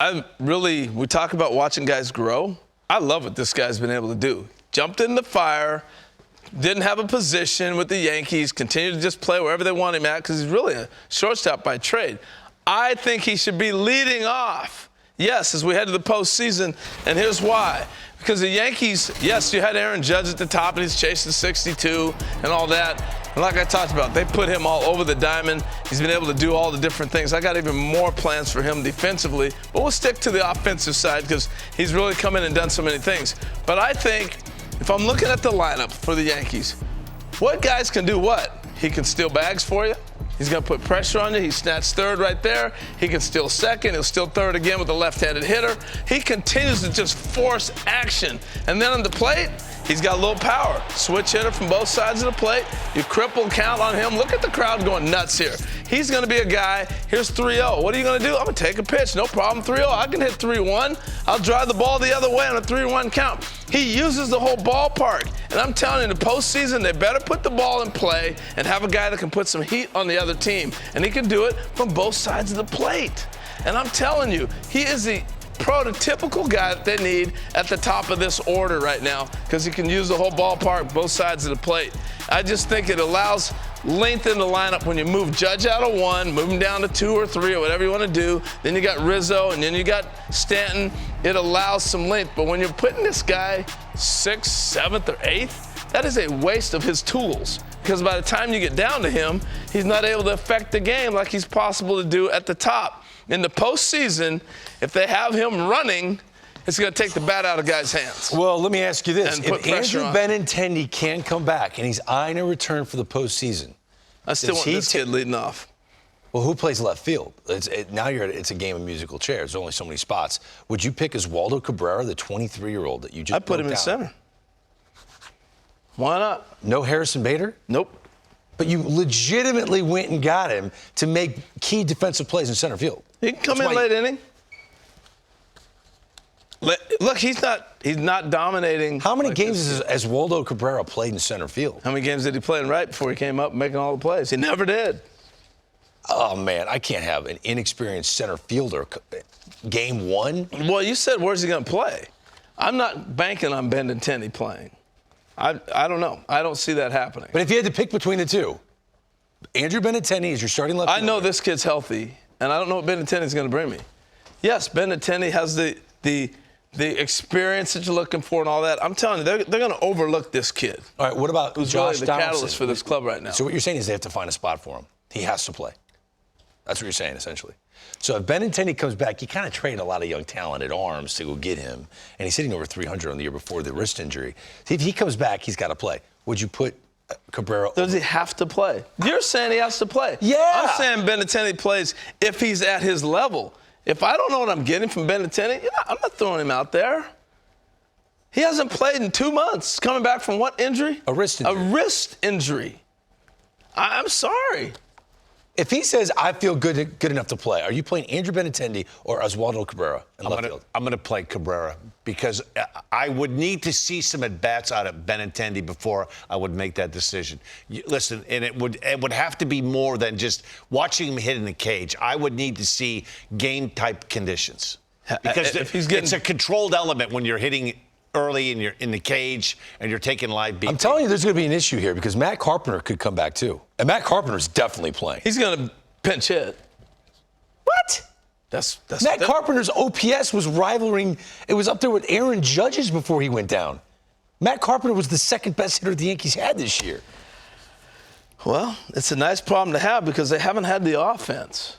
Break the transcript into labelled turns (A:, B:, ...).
A: We talk about watching guys grow. I love what this guy's been able to do. Jumped in the fire, didn't have a position with the Yankees, continued to just play wherever they want him at because he's really a shortstop by trade. I think he should be leading off, yes, as we head to the postseason, and here's why. Because the Yankees, yes, you had Aaron Judge at the top, and he's chasing 62 and all that. And like I talked about, they put him all over the diamond. He's been able to do all the different things. I got even more plans for him defensively, but we'll stick to the offensive side because he's really come in and done so many things. But I think if I'm looking at the lineup for the Yankees, what guys can do what? He can steal bags for you. He's going to put pressure on you. He snatched third right there. He can steal second. He'll steal third again with a left-handed hitter. He continues to just force action. And then on the plate, he's got a little power. Switch hitter from both sides of the plate. You cripple count on him. Look at the crowd going nuts here. He's going to be a guy. Here's 3-0. What are you going to do? I'm going to take a pitch. No problem. 3-0. I can hit 3-1. I'll drive the ball the other way on a 3-1 count. He uses the whole ballpark. And I'm telling you, in the postseason, they better put the ball in play and have a guy that can put some heat on the other team. And he can do it from both sides of the plate. And I'm telling you, he is the prototypical guy that they need at the top of this order right now because he can use the whole ballpark, both sides of the plate. I just think it allows length in the lineup when you move Judge out of 1, move him down to 2 or 3 or whatever you want to do. Then you got Rizzo and then you got Stanton. It allows some length. But when you're putting this guy 6th, 7th, or 8th, that is a waste of his tools because by the time you get down to him, he's not able to affect the game like he's possible to do at the top. In the postseason, if they have him running, it's going to take the bat out of guys' hands.
B: Well, let me ask you this.
A: If
B: Andrew Benintendi can come back and he's eyeing a return for the postseason,
A: I still want this kid leading off.
B: Well, who plays left field? Now it's a game of musical chairs. There's only so many spots. Would you pick Oswaldo Cabrera, the 23-year-old that you just
A: I put him in center. Why not?
B: No Harrison Bader?
A: Nope.
B: But you legitimately went and got him to make key defensive plays in center field.
A: He can come in late inning. Look, he's not dominating.
B: How many games has Oswaldo Cabrera played in center field?
A: How many games did he play in right before he came up making all the plays? He never did.
B: Oh, man, I can't have an inexperienced center fielder game 1.
A: Well, you said where's he going to play? I'm not banking on Benintendi playing. I don't know. I don't see that happening.
B: But if you had to pick between the two, Andrew Benintendi is your starting left fielder.
A: I know this kid's healthy, and I don't know what Benintendi's going to bring me. Yes, Benintendi has the experience that you're looking for and all that. I'm telling you, they're going to overlook this kid.
B: All right, what about
A: who's
B: Josh
A: really the
B: Donaldson?
A: catalyst for this club right now?
B: So what you're saying is they have to find a spot for him. He has to play. That's what you're saying, essentially. So if Benintendi comes back, you kind of trade a lot of young talent at arms to go get him. And he's hitting over 300 on the year before the wrist injury. If he comes back, he's got to play. Would you put Cabrera
A: Does he have to play? You're saying he has to play.
B: Yeah.
A: I'm saying Benintendi plays if he's at his level. If I don't know what I'm getting from Benintendi, I'm not throwing him out there. He hasn't played in 2 months. Coming back from what injury?
B: A wrist injury.
A: A wrist injury. I'm sorry.
B: If he says, I feel good enough to play, are you playing Andrew Benintendi or Oswaldo Cabrera in left field?
C: I'm going to play Cabrera because I would need to see some at-bats out of Benintendi before I would make that decision. Listen, and it would have to be more than just watching him hit in the cage. I would need to see game-type conditions. Because it's a controlled element when you're hitting early and you're in the cage and you're taking live beats.
B: I'm telling you, there's going to be an issue here because Matt Carpenter could come back too. And Matt Carpenter's definitely playing.
A: He's going to pinch hit.
B: What? Matt Carpenter's OPS was rivaling. It was up there with Aaron Judge's before he went down. Matt Carpenter was the second best hitter the Yankees had this year.
A: Well, it's a nice problem to have because they haven't had the offense.